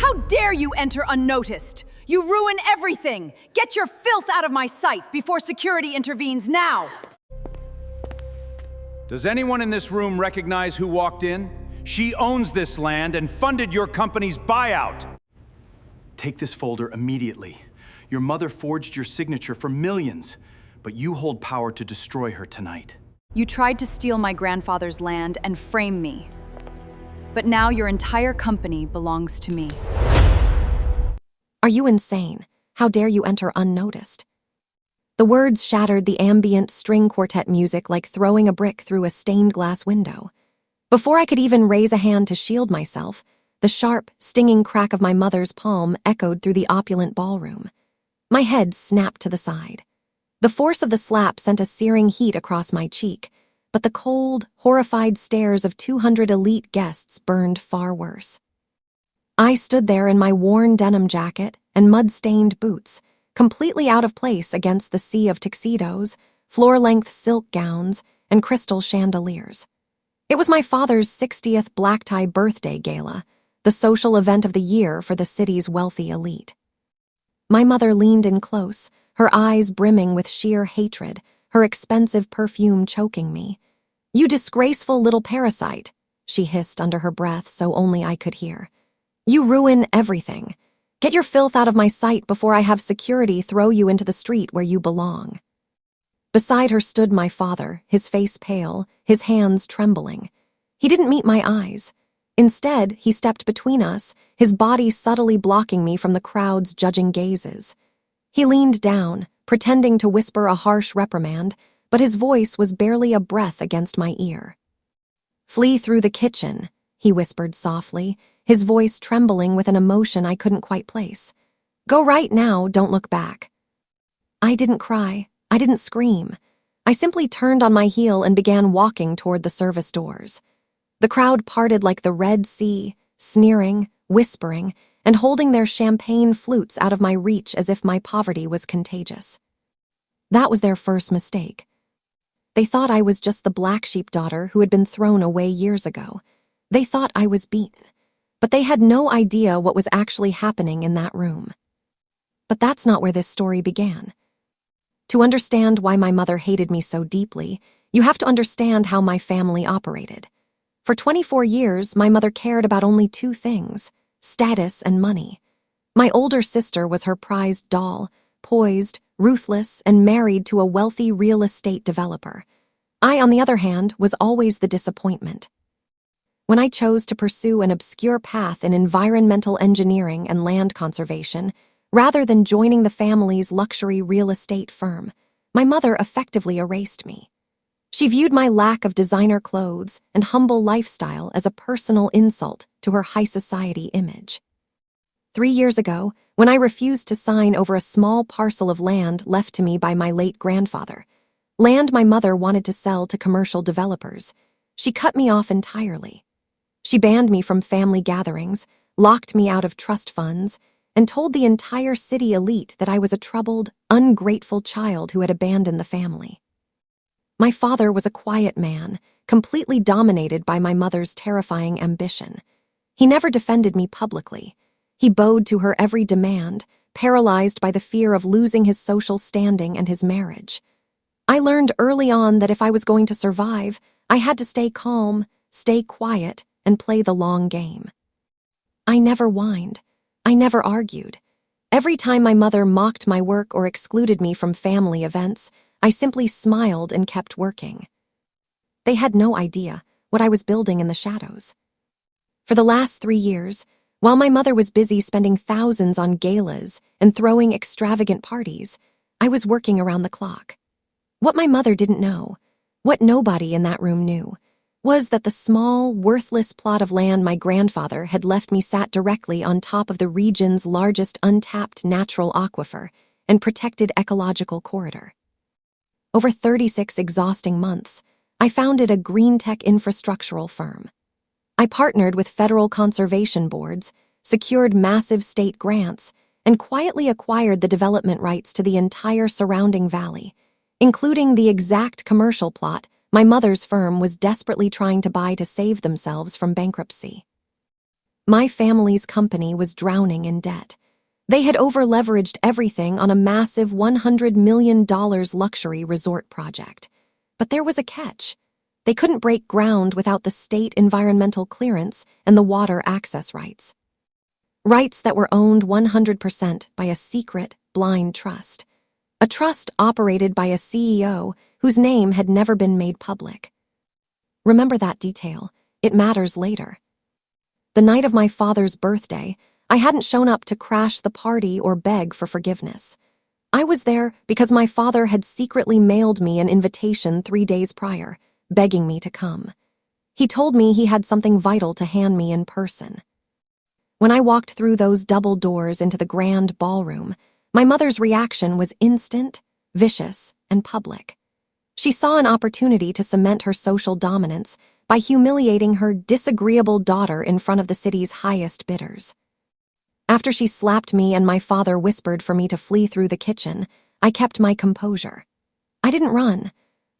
How dare you enter unnoticed? You ruin everything! Get your filth out of my sight before security intervenes now! Does anyone in this room recognize who walked in? She owns this land and funded your company's buyout. Take this folder immediately. Your mother forged your signature for millions, but you hold power to destroy her tonight. You tried to steal my grandfather's land and frame me. But now your entire company belongs to me. Are you insane? How dare you enter unnoticed? The words shattered the ambient string quartet music like throwing a brick through a stained glass window. Before I could even raise a hand to shield myself, the sharp, stinging crack of my mother's palm echoed through the opulent ballroom. My head snapped to the side. The force of the slap sent a searing heat across my cheek, but the cold, horrified stares of 200 elite guests burned far worse. I stood there in my worn denim jacket and mud-stained boots, completely out of place against the sea of tuxedos, floor-length silk gowns, and crystal chandeliers. It was my father's 60th black-tie birthday gala, the social event of the year for the city's wealthy elite. My mother leaned in close, her eyes brimming with sheer hatred, her expensive perfume choking me. "You disgraceful little parasite," she hissed under her breath so only I could hear. "You ruin everything. Get your filth out of my sight before I have security throw you into the street where you belong." Beside her stood my father, his face pale, his hands trembling. He didn't meet my eyes. Instead, he stepped between us, his body subtly blocking me from the crowd's judging gazes. He leaned down, pretending to whisper a harsh reprimand, but his voice was barely a breath against my ear. "Flee through the kitchen," he whispered softly, his voice trembling with an emotion I couldn't quite place. "Go right now, don't look back." I didn't cry. I didn't scream. I simply turned on my heel and began walking toward the service doors. The crowd parted like the Red Sea, sneering, whispering, and holding their champagne flutes out of my reach as if my poverty was contagious. That was their first mistake. They thought I was just the black sheep daughter who had been thrown away years ago. They thought I was beaten, but they had no idea what was actually happening in that room. But that's not where this story began. To understand why my mother hated me so deeply, you have to understand how my family operated. For 24 years, my mother cared about only two things: status and money. My older sister was her prized doll, poised, ruthless, and married to a wealthy real estate developer. I, on the other hand, was always the disappointment. When I chose to pursue an obscure path in environmental engineering and land conservation, rather than joining the family's luxury real estate firm, my mother effectively erased me. She viewed my lack of designer clothes and humble lifestyle as a personal insult to her high society image. 3 years ago, when I refused to sign over a small parcel of land left to me by my late grandfather, land my mother wanted to sell to commercial developers, she cut me off entirely. She banned me from family gatherings, locked me out of trust funds, and told the entire city elite that I was a troubled, ungrateful child who had abandoned the family. My father was a quiet man, completely dominated by my mother's terrifying ambition. He never defended me publicly. He bowed to her every demand, paralyzed by the fear of losing his social standing and his marriage. I learned early on that if I was going to survive, I had to stay calm, stay quiet, and play the long game. I never whined. I never argued. Every time my mother mocked my work or excluded me from family events, I simply smiled and kept working. They had no idea what I was building in the shadows. For the last 3 years, while my mother was busy spending thousands on galas and throwing extravagant parties, I was working around the clock. What my mother didn't know, what nobody in that room knew, was that the small, worthless plot of land my grandfather had left me sat directly on top of the region's largest untapped natural aquifer and protected ecological corridor. Over 36 exhausting months, I founded a green tech infrastructural firm. I partnered with federal conservation boards, secured massive state grants, and quietly acquired the development rights to the entire surrounding valley, including the exact commercial plot my mother's firm was desperately trying to buy to save themselves from bankruptcy. My family's company was drowning in debt. They had over-leveraged everything on a massive $100 million luxury resort project. But there was a catch. They couldn't break ground without the state environmental clearance and the water access rights. Rights that were owned 100% by a secret, blind trust. A trust operated by a CEO whose name had never been made public. Remember that detail. It matters later. The night of my father's birthday, I hadn't shown up to crash the party or beg for forgiveness. I was there because my father had secretly mailed me an invitation 3 days prior, begging me to come. He told me he had something vital to hand me in person. When I walked through those double doors into the grand ballroom, my mother's reaction was instant, vicious, and public. She saw an opportunity to cement her social dominance by humiliating her disagreeable daughter in front of the city's highest bidders. After she slapped me and my father whispered for me to flee through the kitchen, I kept my composure. I didn't run.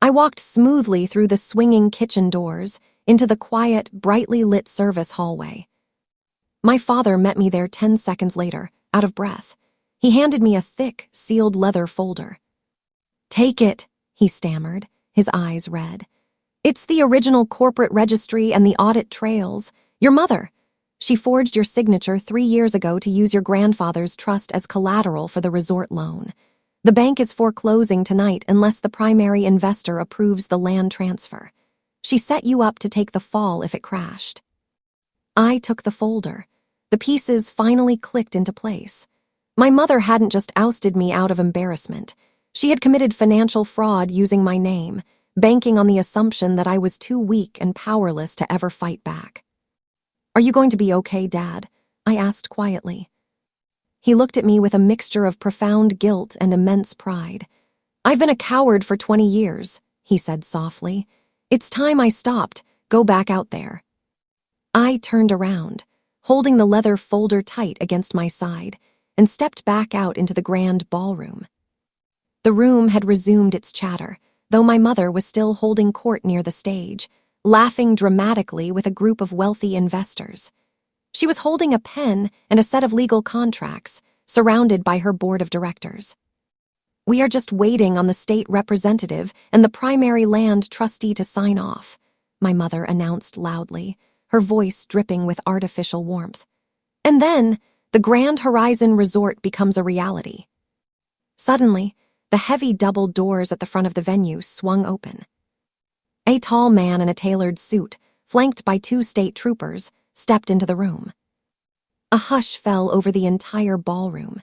I walked smoothly through the swinging kitchen doors into the quiet, brightly lit service hallway. My father met me there 10 seconds later, out of breath. He handed me a thick, sealed leather folder. "Take it," he stammered, his eyes red. "It's the original corporate registry and the audit trails. Your mother. She forged your signature 3 years ago to use your grandfather's trust as collateral for the resort loan. The bank is foreclosing tonight unless the primary investor approves the land transfer. She set you up to take the fall if it crashed." I took the folder. The pieces finally clicked into place. My mother hadn't just ousted me out of embarrassment. She had committed financial fraud using my name, banking on the assumption that I was too weak and powerless to ever fight back. "Are you going to be okay, Dad?" I asked quietly. He looked at me with a mixture of profound guilt and immense pride. "I've been a coward for 20 years, he said softly. "It's time I stopped. Go back out there." I turned around, holding the leather folder tight against my side, and stepped back out into the grand ballroom. The room had resumed its chatter, though my mother was still holding court near the stage, laughing dramatically with a group of wealthy investors. She was holding a pen and a set of legal contracts, surrounded by her board of directors. "We are just waiting on the state representative and the primary land trustee to sign off," my mother announced loudly, her voice dripping with artificial warmth. "And then, the Grand Horizon Resort becomes a reality." Suddenly, the heavy double doors at the front of the venue swung open. A tall man in a tailored suit, flanked by 2 state troopers, stepped into the room. A hush fell over the entire ballroom.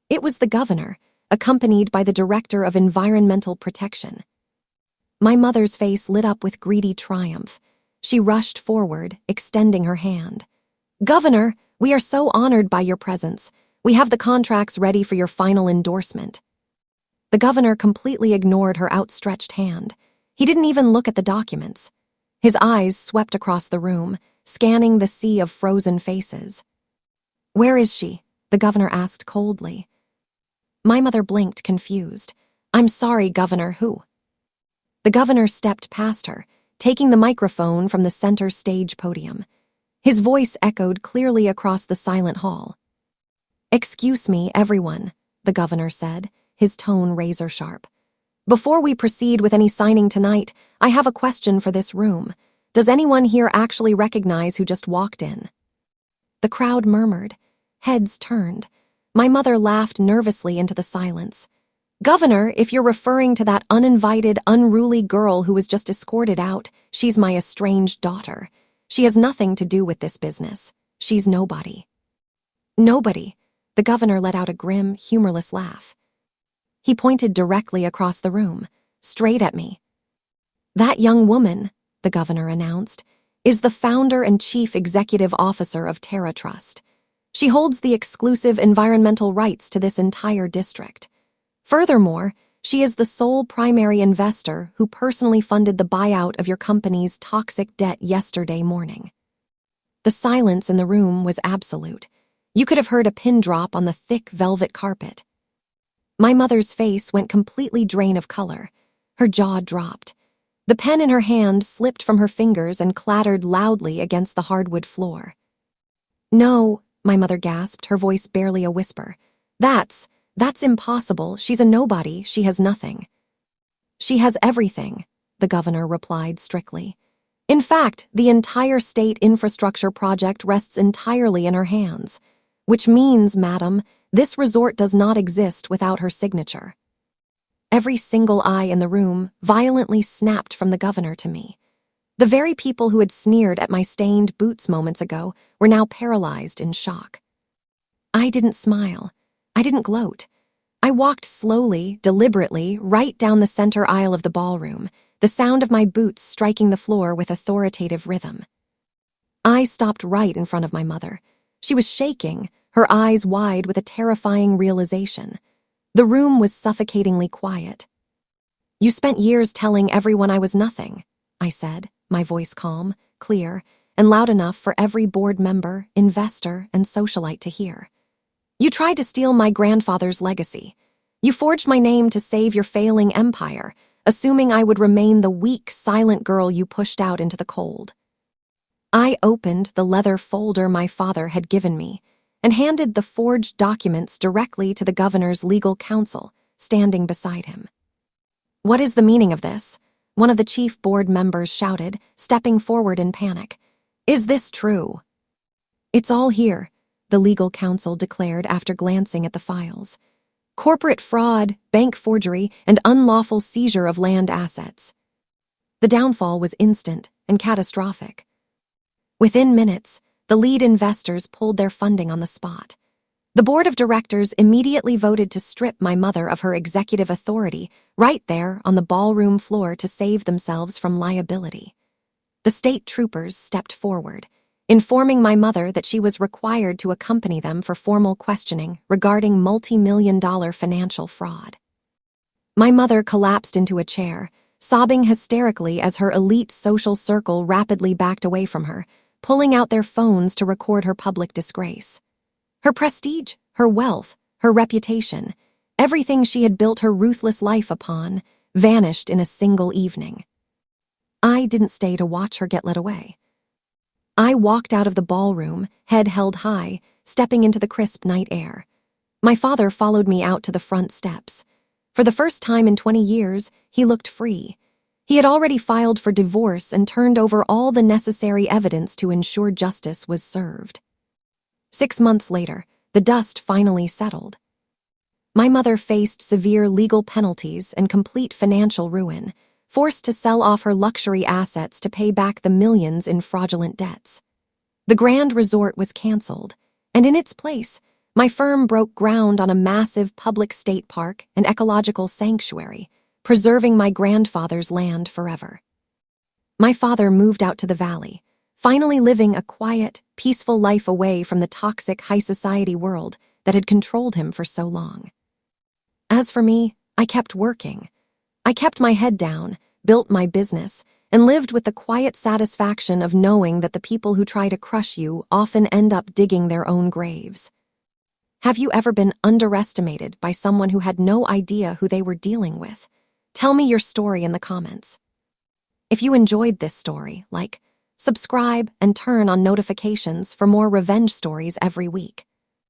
It was the governor, accompanied by the director of environmental protection. My mother's face lit up with greedy triumph. She rushed forward, extending her hand. "Governor, we are so honored by your presence. We have the contracts ready for your final endorsement." The governor completely ignored her outstretched hand. He didn't even look at the documents. His eyes swept across the room, scanning the sea of frozen faces. "Where is she?" the governor asked coldly. My mother blinked, confused. "I'm sorry, Governor, who?" The governor stepped past her, taking the microphone from the center stage podium. His voice echoed clearly across the silent hall. "Excuse me, everyone," the governor said, his tone razor-sharp. "Before we proceed with any signing tonight, I have a question for this room. Does anyone here actually recognize who just walked in?" The crowd murmured. Heads turned. My mother laughed nervously into the silence. "Governor, if you're referring to that uninvited, unruly girl who was just escorted out, she's my estranged daughter. She has nothing to do with this business. She's nobody." "Nobody?" The governor let out a grim, humorless laugh. He pointed directly across the room, straight at me. "That young woman," the governor announced, "is the founder and chief executive officer of Terra Trust. She holds the exclusive environmental rights to this entire district. Furthermore, she is the sole primary investor who personally funded the buyout of your company's toxic debt yesterday morning." The silence in the room was absolute. You could have heard a pin drop on the thick velvet carpet. My mother's face went completely drain of color. Her jaw dropped. The pen in her hand slipped from her fingers and clattered loudly against the hardwood floor. No, my mother gasped, her voice barely a whisper. That's impossible. She's a nobody. She has nothing. She has everything, the governor replied strictly. In fact, the entire state infrastructure project rests entirely in her hands, which means, madam, this resort does not exist without her signature. Every single eye in the room violently snapped from the governor to me. The very people who had sneered at my stained boots moments ago were now paralyzed in shock. I didn't smile. I didn't gloat. I walked slowly, deliberately, right down the center aisle of the ballroom, the sound of my boots striking the floor with authoritative rhythm. I stopped right in front of my mother. She was shaking, her eyes wide with a terrifying realization. The room was suffocatingly quiet. You spent years telling everyone I was nothing, I said, my voice calm, clear, and loud enough for every board member, investor, and socialite to hear. You tried to steal my grandfather's legacy. You forged my name to save your failing empire, assuming I would remain the weak, silent girl you pushed out into the cold. I opened the leather folder my father had given me and handed the forged documents directly to the governor's legal counsel, standing beside him. What is the meaning of this? One of the chief board members shouted, stepping forward in panic. Is this true? It's all here, the legal counsel declared after glancing at the files. Corporate fraud, bank forgery, and unlawful seizure of land assets. The downfall was instant and catastrophic. Within minutes, the lead investors pulled their funding on the spot. The board of directors immediately voted to strip my mother of her executive authority right there on the ballroom floor to save themselves from liability. The state troopers stepped forward, informing my mother that she was required to accompany them for formal questioning regarding multi-million-dollar financial fraud. My mother collapsed into a chair, sobbing hysterically as her elite social circle rapidly backed away from her, pulling out their phones to record her public disgrace. Her prestige, her wealth, her reputation, everything she had built her ruthless life upon, vanished in a single evening. I didn't stay to watch her get led away. I walked out of the ballroom, head held high, stepping into the crisp night air. My father followed me out to the front steps. For the first time in 20 years, he looked free. He had already filed for divorce and turned over all the necessary evidence to ensure justice was served. 6 months later, the dust finally settled. My mother faced severe legal penalties and complete financial ruin, forced to sell off her luxury assets to pay back the millions in fraudulent debts. The grand resort was canceled, and in its place, my firm broke ground on a massive public state park and ecological sanctuary, preserving my grandfather's land forever. My father moved out to the valley, finally living a quiet, peaceful life away from the toxic high society world that had controlled him for so long. As for me, I kept working. I kept my head down, built my business, and lived with the quiet satisfaction of knowing that the people who try to crush you often end up digging their own graves. Have you ever been underestimated by someone who had no idea who they were dealing with? Tell me your story in the comments. If you enjoyed this story, subscribe, and turn on notifications for more revenge stories every week.